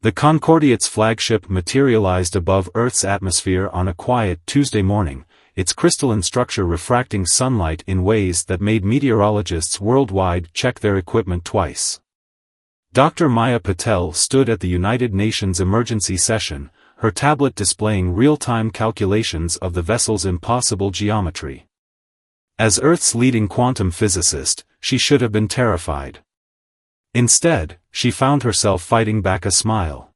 The Concordiate's flagship materialized above Earth's atmosphere on a quiet Tuesday morning, its crystalline structure refracting sunlight in ways that made meteorologists worldwide check their equipment twice. Dr. Maya Patel stood at the United Nations emergency session, her tablet displaying real-time calculations of the vessel's impossible geometry. As Earth's leading quantum physicist, she should have been terrified. Instead, she found herself fighting back a smile.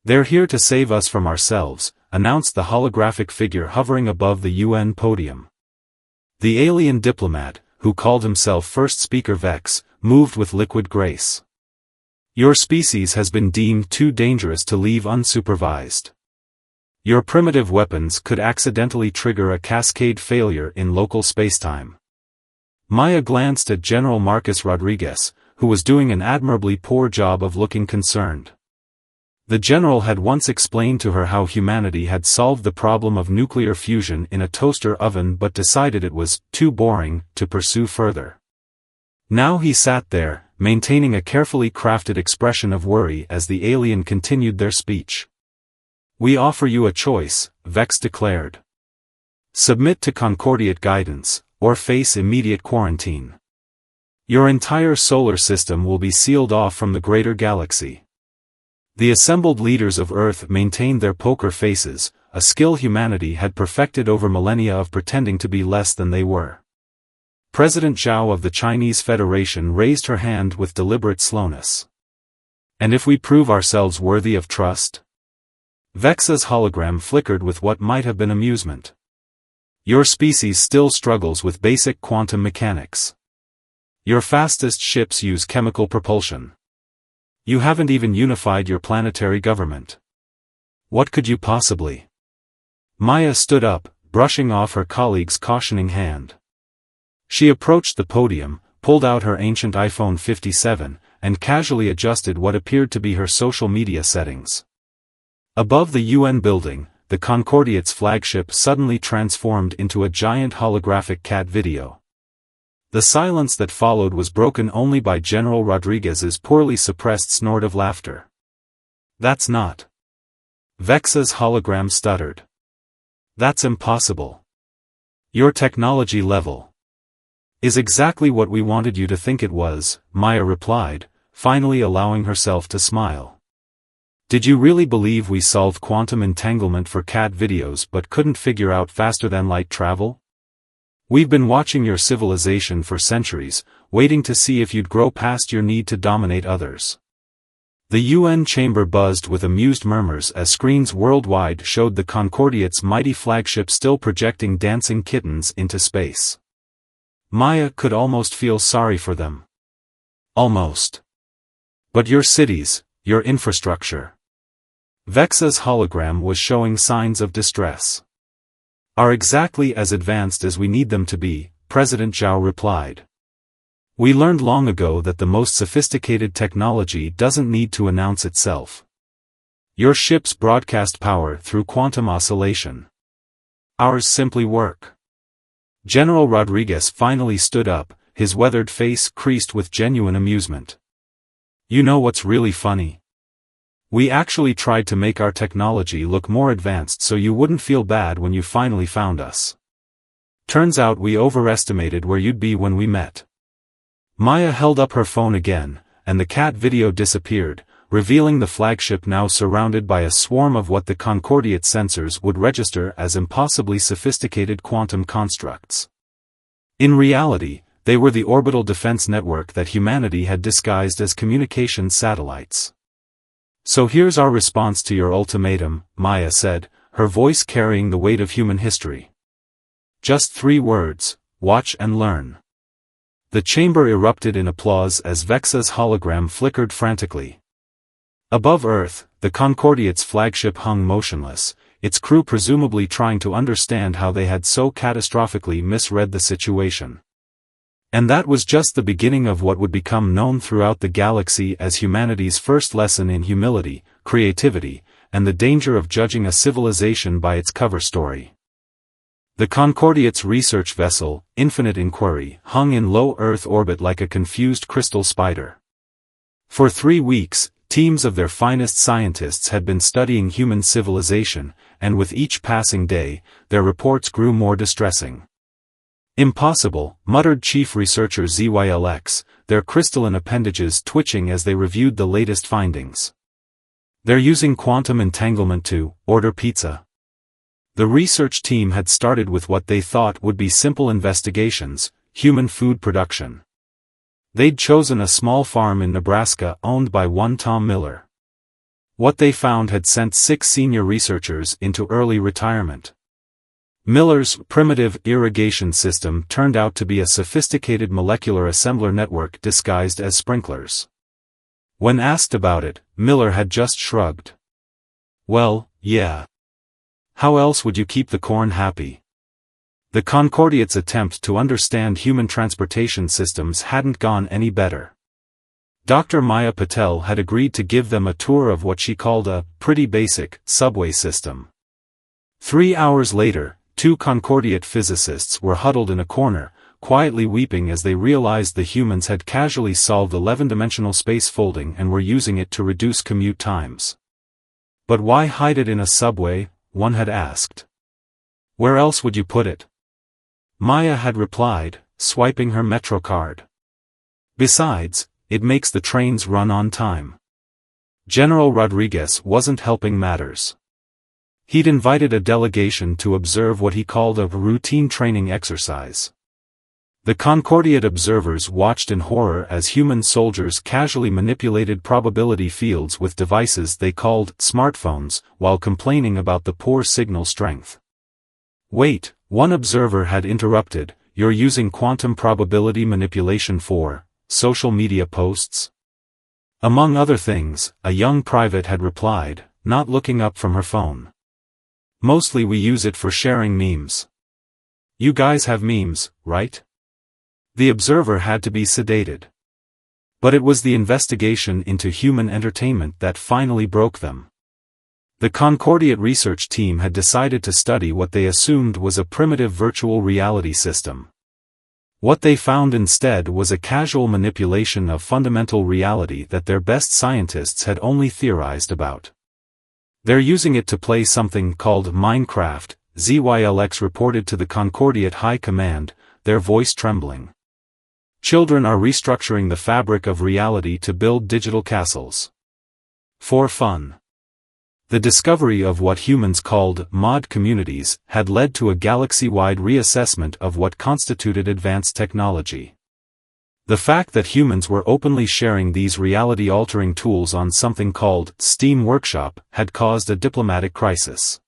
"They're here to save us from ourselves," announced the holographic figure hovering above the UN podium. The alien diplomat, who called himself First Speaker Vex, moved with liquid grace. "Your species has been deemed too dangerous to leave unsupervised. Your primitive weapons could accidentally trigger a cascade failure in local spacetime." Maya glanced at General Marcus Rodriguez, who was doing an admirably poor job of looking concerned. The general had once explained to her how humanity had solved the problem of nuclear fusion in a toaster oven but decided it was too boring to pursue further. Now he sat there, maintaining a carefully crafted expression of worry as the alien continued their speech. "We offer you a choice," Vex declared. "Submit to Concordiate guidance, or face immediate quarantine. Your entire solar system will be sealed off from the greater galaxy." The assembled leaders of Earth maintained their poker faces, a skill humanity had perfected over millennia of pretending to be less than they were. President Zhao of the Chinese Federation raised her hand with deliberate slowness. "And if we prove ourselves worthy of trust?" Vex's hologram flickered with what might have been amusement. "Your species still struggles with basic quantum mechanics. Your fastest ships use chemical propulsion. You haven't even unified your planetary government. What could you possibly?" Maya stood up, brushing off her colleague's cautioning hand. She approached the podium, pulled out her ancient iPhone 57, and casually adjusted what appeared to be her social media settings. Above the UN building, the Concordiate's flagship suddenly transformed into a giant holographic cat video. The silence that followed was broken only by General Rodriguez's poorly suppressed snort of laughter. "That's not." Vex's hologram stuttered. "That's impossible. Your technology level is exactly what we wanted you to think it was," Maya replied, finally allowing herself to smile. "Did you really believe we solved quantum entanglement for cat videos but couldn't figure out faster-than-light travel? We've been watching your civilization for centuries, waiting to see if you'd grow past your need to dominate others." The UN chamber buzzed with amused murmurs as screens worldwide showed the Concordiate's mighty flagship still projecting dancing kittens into space. Maya could almost feel sorry for them. Almost. "But your cities, your infrastructure." Vex's hologram was showing signs of distress. "Are exactly as advanced as we need them to be," President Zhao replied. "We learned long ago that the most sophisticated technology doesn't need to announce itself. Your ships broadcast power through quantum oscillation. Ours simply work." General Rodriguez finally stood up, his weathered face creased with genuine amusement. "You know what's really funny? We actually tried to make our technology look more advanced so you wouldn't feel bad when you finally found us. Turns out we overestimated where you'd be when we met." Maya held up her phone again, and the cat video disappeared, revealing the flagship now surrounded by a swarm of what the Concordiate sensors would register as impossibly sophisticated quantum constructs. In reality, they were the orbital defense network that humanity had disguised as communication satellites. "So here's our response to your ultimatum," Maya said, her voice carrying the weight of human history. "Just 3 words, watch and learn." The chamber erupted in applause as Vexa's hologram flickered frantically. Above Earth, the Concordiate's flagship hung motionless, its crew presumably trying to understand how they had so catastrophically misread the situation. And that was just the beginning of what would become known throughout the galaxy as humanity's first lesson in humility, creativity, and the danger of judging a civilization by its cover story. The Concordiate's research vessel, Infinite Inquiry, hung in low Earth orbit like a confused crystal spider. For 3 weeks, Teams of their finest scientists had been studying human civilization, and with each passing day, their reports grew more distressing. "Impossible," muttered chief researcher ZYLX, their crystalline appendages twitching as they reviewed the latest findings. "They're using quantum entanglement to order pizza." The research team had started with what they thought would be simple investigations: human food production. They'd chosen a small farm in Nebraska owned by one Tom Miller. What they found had sent 6 senior researchers into early retirement. Miller's primitive irrigation system turned out to be a sophisticated molecular assembler network disguised as sprinklers. When asked about it, Miller had just shrugged. "Well, yeah. How else would you keep the corn happy?" The Concordiate's attempt to understand human transportation systems hadn't gone any better. Dr. Maya Patel had agreed to give them a tour of what she called a pretty basic subway system. 3 hours later, 2 Concordiate physicists were huddled in a corner, quietly weeping as they realized the humans had casually solved 11-dimensional space folding and were using it to reduce commute times. "But why hide it in a subway?" one had asked. "Where else would you put it?" Maya had replied, swiping her Metro card. "Besides, it makes the trains run on time." General Rodriguez wasn't helping matters. He'd invited a delegation to observe what he called a routine training exercise. The Concordiate observers watched in horror as human soldiers casually manipulated probability fields with devices they called smartphones, while complaining about the poor signal strength. "Wait," one observer had interrupted, "you're using quantum probability manipulation for social media posts?" "Among other things," a young private had replied, not looking up from her phone. "Mostly we use it for sharing memes." "You guys have memes, right?" The observer had to be sedated. But it was the investigation into human entertainment that finally broke them. The Concordiate research team had decided to study what they assumed was a primitive virtual reality system. What they found instead was a casual manipulation of fundamental reality that their best scientists had only theorized about. "They're using it to play something called Minecraft," ZYLX reported to the Concordiate High Command, their voice trembling. "Children are restructuring the fabric of reality to build digital castles. For fun." The discovery of what humans called mod communities had led to a galaxy-wide reassessment of what constituted advanced technology. The fact that humans were openly sharing these reality-altering tools on something called Steam Workshop had caused a diplomatic crisis.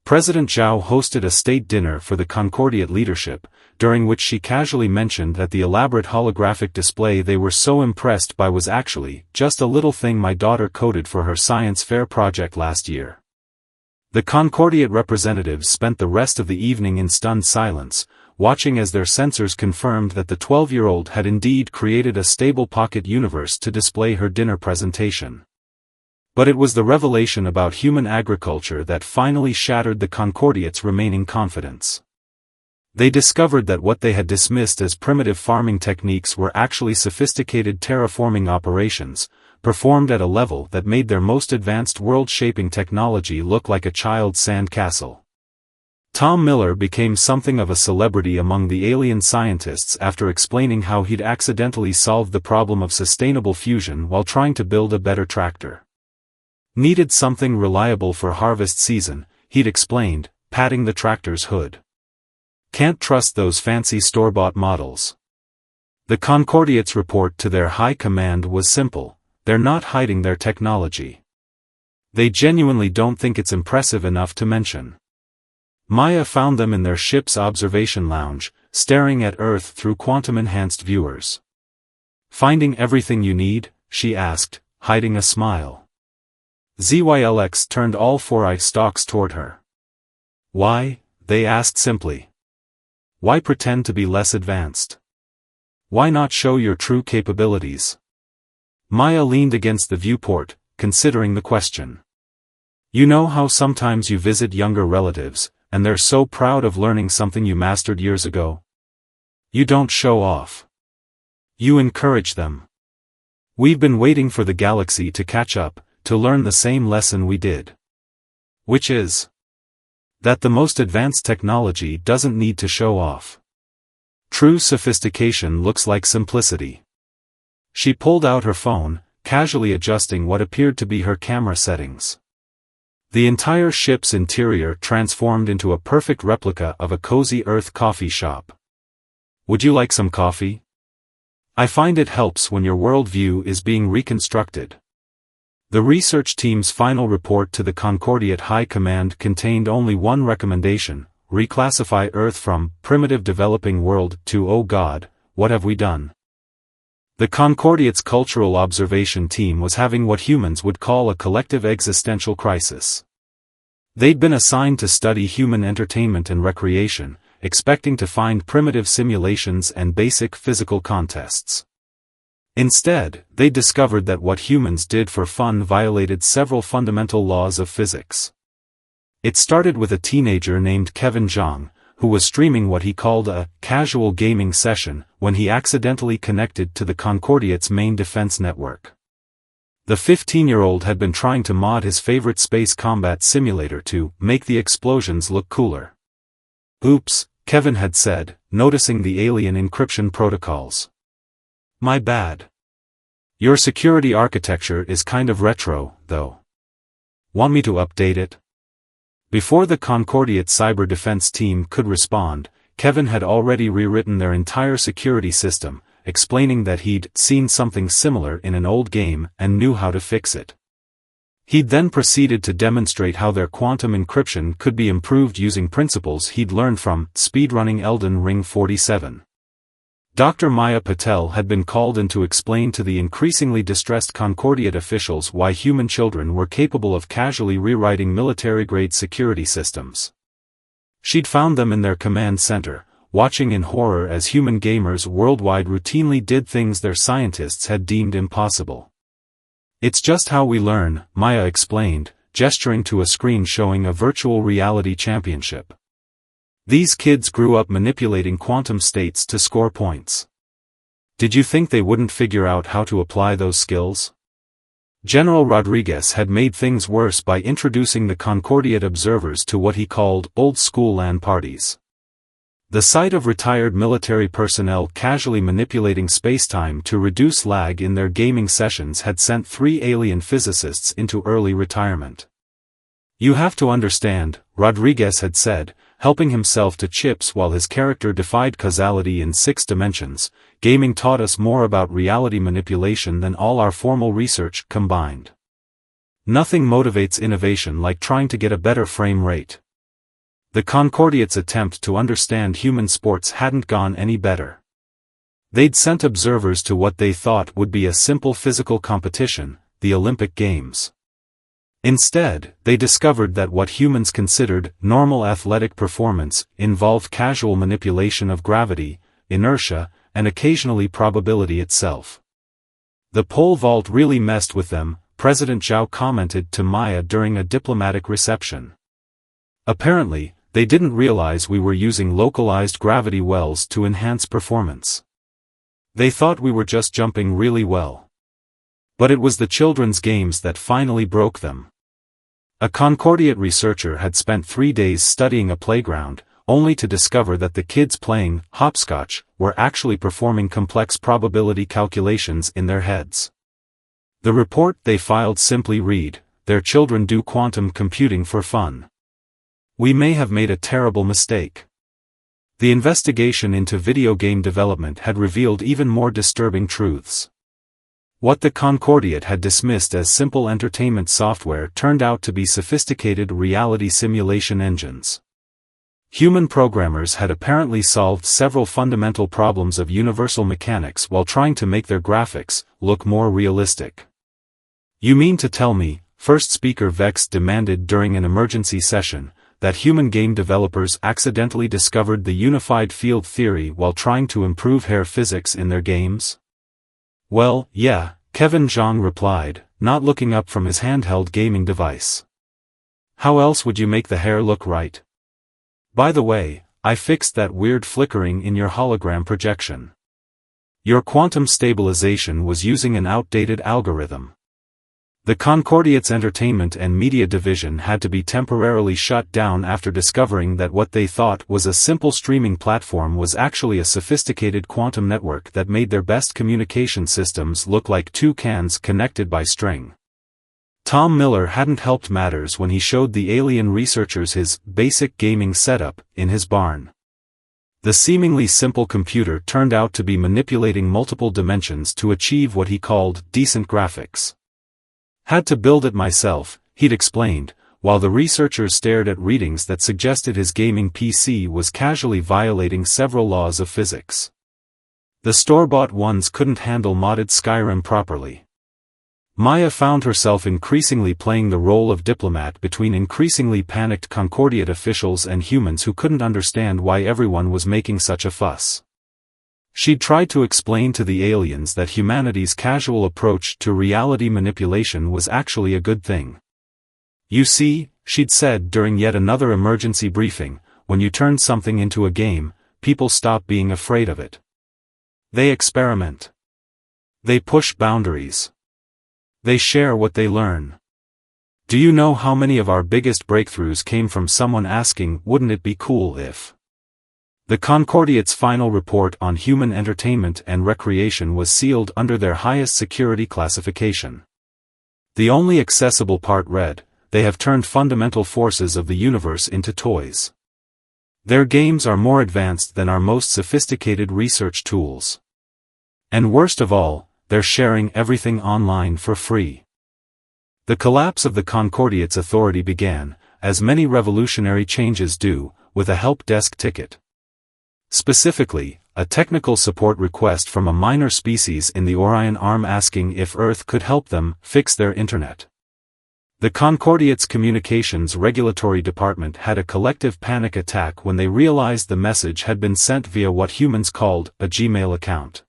President Zhao hosted a state dinner for the Concordiate leadership, during which she casually mentioned that the elaborate holographic display they were so impressed by was actually just a little thing my daughter coded for her science fair project last year. The Concordiate representatives spent the rest of the evening in stunned silence, watching as their sensors confirmed that the 12-year-old had indeed created a stable pocket universe to display her dinner presentation. But it was the revelation about human agriculture that finally shattered the Concordiate's remaining confidence. They discovered that what they had dismissed as primitive farming techniques were actually sophisticated terraforming operations, performed at a level that made their most advanced world-shaping technology look like a child's sand castle. Tom Miller became something of a celebrity among the alien scientists after explaining how he'd accidentally solved the problem of sustainable fusion while trying to build a better tractor. Needed something reliable for harvest season, he'd explained, patting the tractor's hood. Can't trust those fancy store-bought models. The Concordiate's report to their high command was simple: they're not hiding their technology. They genuinely don't think it's impressive enough to mention. Maya found them in their ship's observation lounge, staring at Earth through quantum-enhanced viewers. "Finding everything you need?" she asked, hiding a smile. ZYLX turned all 4 eye stalks toward her. "Why?" they asked simply. "Why pretend to be less advanced? Why not show your true capabilities?" Maya leaned against the viewport, considering the question. "You know how sometimes you visit younger relatives, and they're so proud of learning something you mastered years ago? You don't show off. You encourage them. We've been waiting for the galaxy to catch up, to learn the same lesson we did. Which is that the most advanced technology doesn't need to show off. True sophistication looks like simplicity. She pulled out her phone, casually adjusting what appeared to be her camera settings. The entire ship's interior transformed into a perfect replica of a cozy Earth coffee shop. Would you like some coffee? I find it helps when your worldview is being reconstructed. The research team's final report to the Concordiate High Command contained only one recommendation: reclassify Earth from primitive developing world to oh God, what have we done? The Concordiate's cultural observation team was having what humans would call a collective existential crisis. They'd been assigned to study human entertainment and recreation, expecting to find primitive simulations and basic physical contests. Instead, they discovered that what humans did for fun violated several fundamental laws of physics. It started with a teenager named Kevin Zhang, who was streaming what he called a casual gaming session when he accidentally connected to the Concordiate's main defense network. The 15-year-old had been trying to mod his favorite space combat simulator to make the explosions look cooler. Oops, Kevin had said, noticing the alien encryption protocols. My bad. Your security architecture is kind of retro, though. Want me to update it? Before the Concordiate cyber defense team could respond, Kevin had already rewritten their entire security system, explaining that he'd seen something similar in an old game and knew how to fix it. He'd then proceeded to demonstrate how their quantum encryption could be improved using principles he'd learned from speedrunning Elden Ring 47. Dr. Maya Patel had been called in to explain to the increasingly distressed Concordiate officials why human children were capable of casually rewriting military-grade security systems. She'd found them in their command center, watching in horror as human gamers worldwide routinely did things their scientists had deemed impossible. It's just how we learn, Maya explained, gesturing to a screen showing a virtual reality championship. These kids grew up manipulating quantum states to score points. Did you think they wouldn't figure out how to apply those skills? General Rodriguez had made things worse by introducing the Concordiate observers to what he called old-school LAN parties. The sight of retired military personnel casually manipulating spacetime to reduce lag in their gaming sessions had sent 3 alien physicists into early retirement. You have to understand, Rodriguez had said, helping himself to chips while his character defied causality in 6 dimensions, gaming taught us more about reality manipulation than all our formal research combined. Nothing motivates innovation like trying to get a better frame rate. The Concordiate's attempt to understand human sports hadn't gone any better. They'd sent observers to what they thought would be a simple physical competition, the Olympic Games. Instead, they discovered that what humans considered normal athletic performance involved casual manipulation of gravity, inertia, and occasionally probability itself. The pole vault really messed with them, President Zhao commented to Maya during a diplomatic reception. Apparently, they didn't realize we were using localized gravity wells to enhance performance. They thought we were just jumping really well. But it was the children's games that finally broke them. A Concordiate researcher had spent 3 days studying a playground, only to discover that the kids playing hopscotch were actually performing complex probability calculations in their heads. The report they filed simply read, "Their children do quantum computing for fun. We may have made a terrible mistake." The investigation into video game development had revealed even more disturbing truths. What the Concordiate had dismissed as simple entertainment software turned out to be sophisticated reality simulation engines. Human programmers had apparently solved several fundamental problems of universal mechanics while trying to make their graphics look more realistic. You mean to tell me, first speaker Vex demanded during an emergency session, that human game developers accidentally discovered the unified field theory while trying to improve hair physics in their games? Well, yeah, Kevin Zhang replied, not looking up from his handheld gaming device. How else would you make the hair look right? By the way, I fixed that weird flickering in your hologram projection. Your quantum stabilization was using an outdated algorithm. The Concordiate's entertainment and media division had to be temporarily shut down after discovering that what they thought was a simple streaming platform was actually a sophisticated quantum network that made their best communication systems look like two cans connected by string. Tom Miller hadn't helped matters when he showed the alien researchers his basic gaming setup in his barn. The seemingly simple computer turned out to be manipulating multiple dimensions to achieve what he called decent graphics. Had to build it myself, he'd explained, while the researchers stared at readings that suggested his gaming PC was casually violating several laws of physics. The store-bought ones couldn't handle modded Skyrim properly. Maya found herself increasingly playing the role of diplomat between increasingly panicked Concordiate officials and humans who couldn't understand why everyone was making such a fuss. She'd tried to explain to the aliens that humanity's casual approach to reality manipulation was actually a good thing. You see, she'd said during yet another emergency briefing, when you turn something into a game, people stop being afraid of it. They experiment. They push boundaries. They share what they learn. Do you know how many of our biggest breakthroughs came from someone asking, wouldn't it be cool if? The Concordiate's final report on human entertainment and recreation was sealed under their highest security classification. The only accessible part read, they have turned fundamental forces of the universe into toys. Their games are more advanced than our most sophisticated research tools. And worst of all, they're sharing everything online for free. The collapse of the Concordiate's authority began, as many revolutionary changes do, with a help desk ticket. Specifically, a technical support request from a minor species in the Orion Arm asking if Earth could help them fix their internet. The Concordiate's communications regulatory department had a collective panic attack when they realized the message had been sent via what humans called a Gmail account.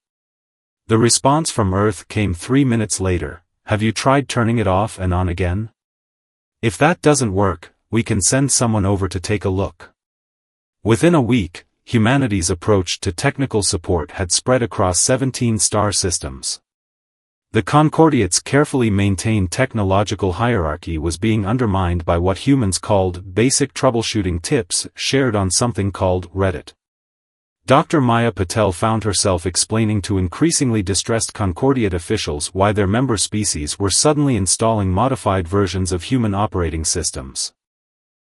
The response from Earth came 3 minutes later. Have you tried turning it off and on again? If that doesn't work, we can send someone over to take a look. Within a week, humanity's approach to technical support had spread across 17 star systems. The Concordiate's carefully maintained technological hierarchy was being undermined by what humans called basic troubleshooting tips shared on something called Reddit. Dr. Maya Patel found herself explaining to increasingly distressed Concordiate officials why their member species were suddenly installing modified versions of human operating systems.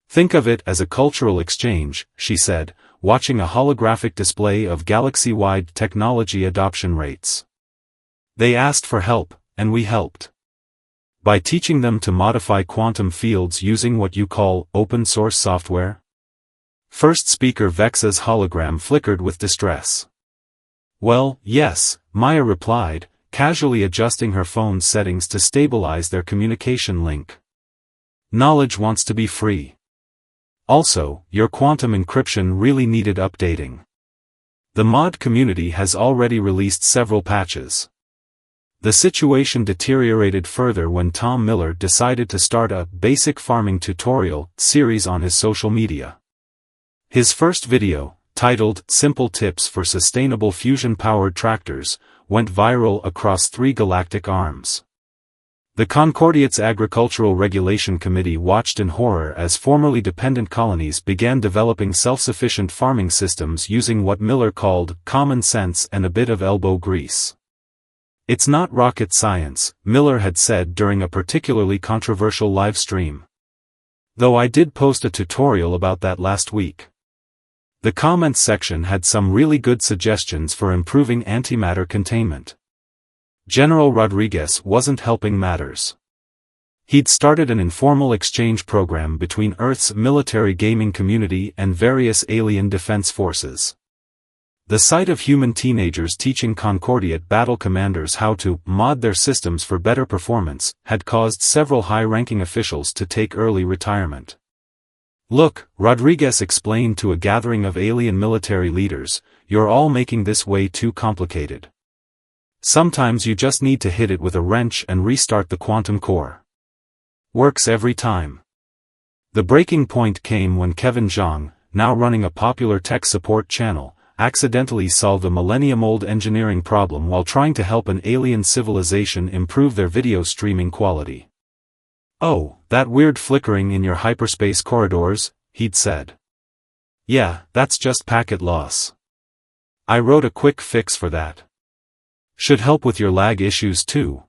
Think of it as a cultural exchange, she said, watching a holographic display of galaxy-wide technology adoption rates. They asked for help, and we helped. By teaching them to modify quantum fields using what you call open-source software? First speaker Vexa's hologram flickered with distress. Well, yes, Maya replied, casually adjusting her phone's settings to stabilize their communication link. Knowledge wants to be free. Also, your quantum encryption really needed updating. The mod community has already released several patches. The situation deteriorated further when Tom Miller decided to start a basic farming tutorial series on his social media. His first video, titled Simple Tips for Sustainable Fusion-Powered Tractors, went viral across 3 galactic arms. The Concordiate's Agricultural Regulation Committee watched in horror as formerly dependent colonies began developing self-sufficient farming systems using what Miller called common sense and a bit of elbow grease. It's not rocket science, Miller had said during a particularly controversial live stream. Though I did post a tutorial about that last week. The comments section had some really good suggestions for improving antimatter containment. General Rodriguez wasn't helping matters. He'd started an informal exchange program between Earth's military gaming community and various alien defense forces. The sight of human teenagers teaching Concordiate battle commanders how to mod their systems for better performance had caused several high-ranking officials to take early retirement. Look, Rodriguez explained to a gathering of alien military leaders, you're all making this way too complicated. Sometimes you just need to hit it with a wrench and restart the quantum core. Works every time. The breaking point came when Kevin Zhang, now running a popular tech support channel, accidentally solved a millennium-old engineering problem while trying to help an alien civilization improve their video streaming quality. "Oh, that weird flickering in your hyperspace corridors," he'd said. "Yeah, that's just packet loss. I wrote a quick fix for that. Should help with your lag issues too."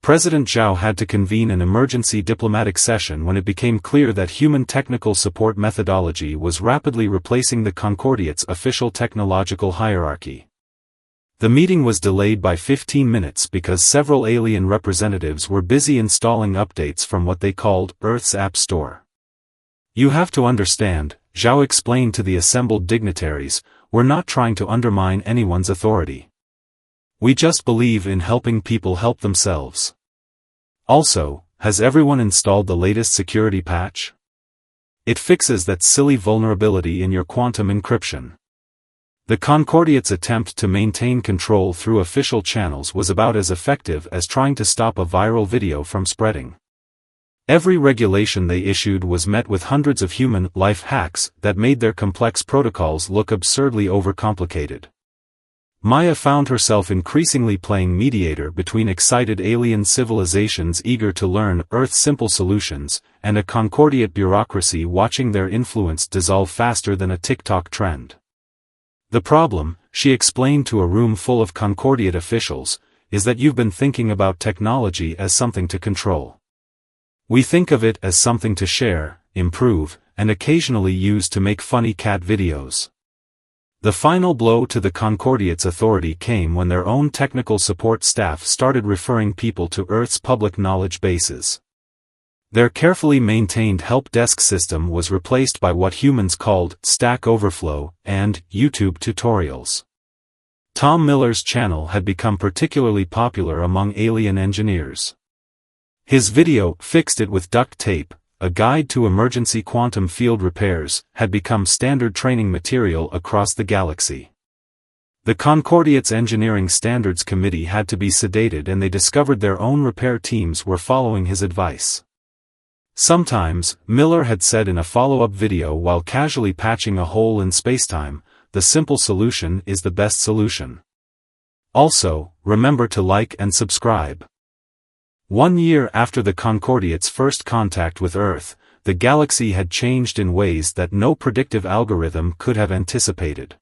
President Zhao had to convene an emergency diplomatic session when it became clear that human technical support methodology was rapidly replacing the Concordiate's official technological hierarchy. The meeting was delayed by 15 minutes because several alien representatives were busy installing updates from what they called Earth's App Store. "You have to understand," Zhao explained to the assembled dignitaries, "we're not trying to undermine anyone's authority. We just believe in helping people help themselves. Also, has everyone installed the latest security patch? It fixes that silly vulnerability in your quantum encryption." The Concordiate's attempt to maintain control through official channels was about as effective as trying to stop a viral video from spreading. Every regulation they issued was met with hundreds of human life hacks that made their complex protocols look absurdly overcomplicated. Maya found herself increasingly playing mediator between excited alien civilizations eager to learn Earth's simple solutions, and a Concordiate bureaucracy watching their influence dissolve faster than a TikTok trend. "The problem," she explained to a room full of Concordiate officials, "is that you've been thinking about technology as something to control. We think of it as something to share, improve, and occasionally use to make funny cat videos." The final blow to the Concordiate's authority came when their own technical support staff started referring people to Earth's public knowledge bases. Their carefully maintained help desk system was replaced by what humans called Stack Overflow and YouTube tutorials. Tom Miller's channel had become particularly popular among alien engineers. His video, "Fixed It with Duct Tape, A Guide to Emergency Quantum Field Repairs," had become standard training material across the galaxy. The Concordiate's Engineering Standards Committee had to be sedated and they discovered their own repair teams were following his advice. Sometimes, Miller had said in a follow-up video while casually patching a hole in spacetime, "The simple solution is the best solution. Also, remember to like and subscribe." 1 year after the Concordiate's first contact with Earth, the galaxy had changed in ways that no predictive algorithm could have anticipated.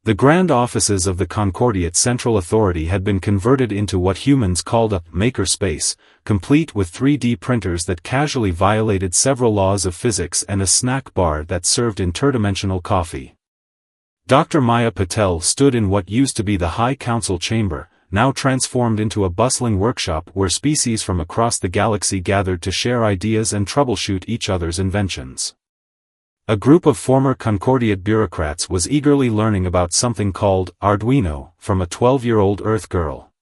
The grand offices of the Concordiate Central Authority had been converted into what humans called a makerspace, complete with 3D printers that casually violated several laws of physics and a snack bar that served interdimensional coffee. Dr. Maya Patel stood in what used to be the High Council chamber, now transformed into a bustling workshop where species from across the galaxy gathered to share ideas and troubleshoot each other's inventions. A group of former Concordiate bureaucrats was eagerly learning about something called Arduino from a 12-year-old Earth girl.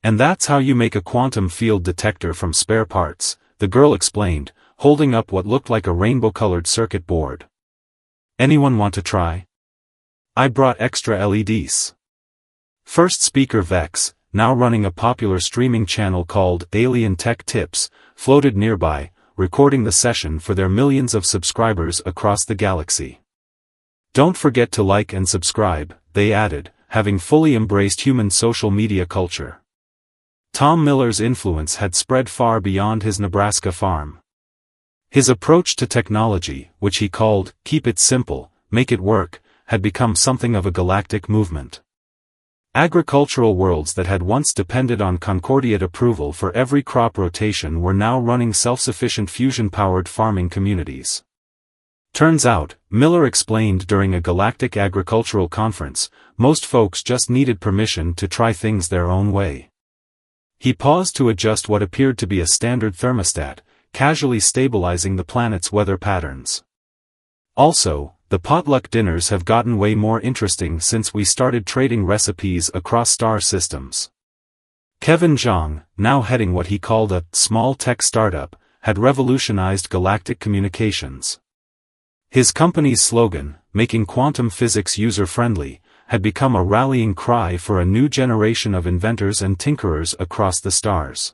"And that's how you make a quantum field detector from spare parts," the girl explained, holding up what looked like a rainbow-colored circuit board. "Anyone want to try? I brought extra LEDs." First speaker Vex, now running a popular streaming channel called Alien Tech Tips, floated nearby, recording the session for their millions of subscribers across the galaxy. "Don't forget to like and subscribe," they added, having fully embraced human social media culture. Tom Miller's influence had spread far beyond his Nebraska farm. His approach to technology, which he called, "Keep it simple, make it work," had become something of a galactic movement. Agricultural worlds that had once depended on Concordiate approval for every crop rotation were now running self-sufficient fusion-powered farming communities. Turns out, Miller explained during a galactic agricultural conference, most folks just needed permission to try things their own way. He paused to adjust what appeared to be a standard thermostat, casually stabilizing the planet's weather patterns. Also, the potluck dinners have gotten way more interesting since we started trading recipes across star systems. Kevin Zhang, now heading what he called a small tech startup, had revolutionized galactic communications. His company's slogan, "Making quantum physics user-friendly," had become a rallying cry for a new generation of inventors and tinkerers across the stars.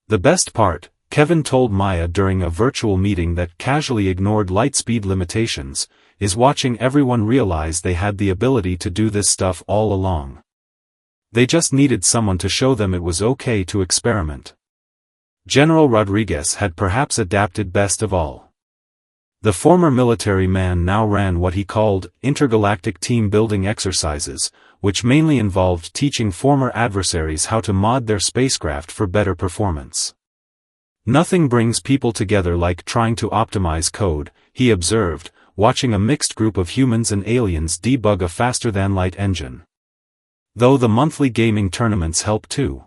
The best part, Kevin told Maya during a virtual meeting that casually ignored light speed limitations, is watching everyone realize they had the ability to do this stuff all along. They just needed someone to show them it was okay to experiment. General Rodriguez had perhaps adapted best of all. The former military man now ran what he called intergalactic team-building exercises, which mainly involved teaching former adversaries how to mod their spacecraft for better performance. Nothing brings people together like trying to optimize code, he observed, watching a mixed group of humans and aliens debug a faster-than-light engine. Though the monthly gaming tournaments help too.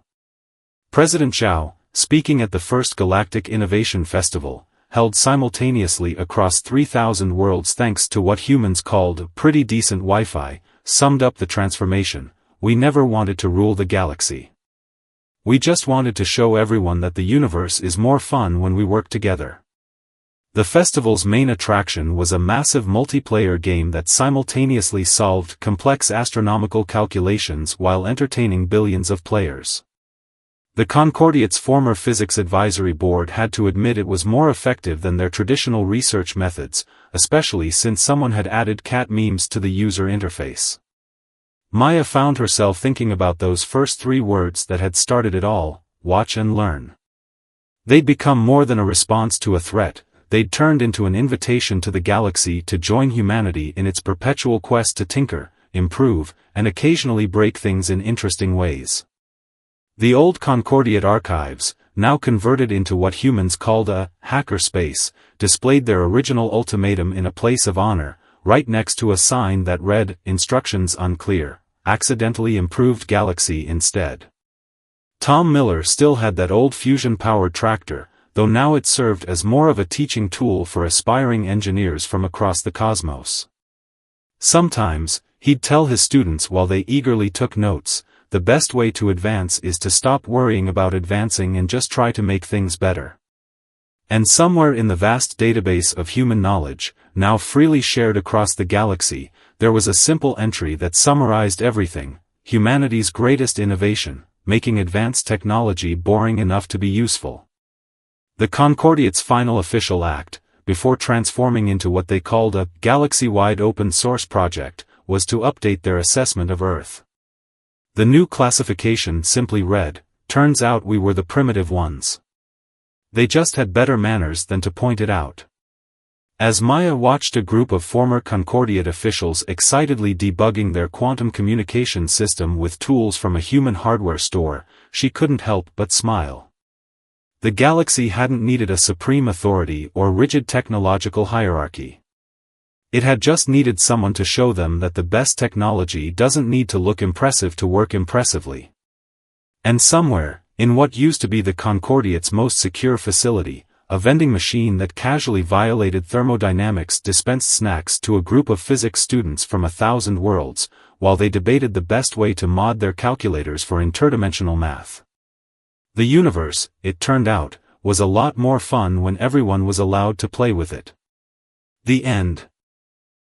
President Zhao, speaking at the first Galactic Innovation Festival, held simultaneously across 3,000 worlds thanks to what humans called pretty decent Wi-Fi, summed up the transformation. We never wanted to rule the galaxy. We just wanted to show everyone that the universe is more fun when we work together. The festival's main attraction was a massive multiplayer game that simultaneously solved complex astronomical calculations while entertaining billions of players. The Concordiate's former physics advisory board had to admit it was more effective than their traditional research methods, especially since someone had added cat memes to the user interface. Maya found herself thinking about those first 3 words that had started it all: watch and learn. They'd become more than a response to a threat, they'd turned into an invitation to the galaxy to join humanity in its perpetual quest to tinker, improve, and occasionally break things in interesting ways. The old Concordiate archives, now converted into what humans called a hacker space, displayed their original ultimatum in a place of honor, right next to a sign that read, "Instructions unclear, accidentally improved galaxy instead." Tom Miller still had that old fusion-powered tractor, though now it served as more of a teaching tool for aspiring engineers from across the cosmos. Sometimes, he'd tell his students while they eagerly took notes, the best way to advance is to stop worrying about advancing and just try to make things better. And somewhere in the vast database of human knowledge, now freely shared across the galaxy, there was a simple entry that summarized everything: humanity's greatest innovation, making advanced technology boring enough to be useful. The Concordiate's final official act, before transforming into what they called a galaxy-wide open source project, was to update their assessment of Earth. The new classification simply read, "Turns out we were the primitive ones." They just had better manners than to point it out. As Maya watched a group of former Concordiate officials excitedly debugging their quantum communication system with tools from a human hardware store, she couldn't help but smile. The galaxy hadn't needed a supreme authority or rigid technological hierarchy. It had just needed someone to show them that the best technology doesn't need to look impressive to work impressively. And somewhere, in what used to be the Concordiate's most secure facility, a vending machine that casually violated thermodynamics dispensed snacks to a group of physics students from 1,000 worlds, while they debated the best way to mod their calculators for interdimensional math. The universe, it turned out, was a lot more fun when everyone was allowed to play with it. The end.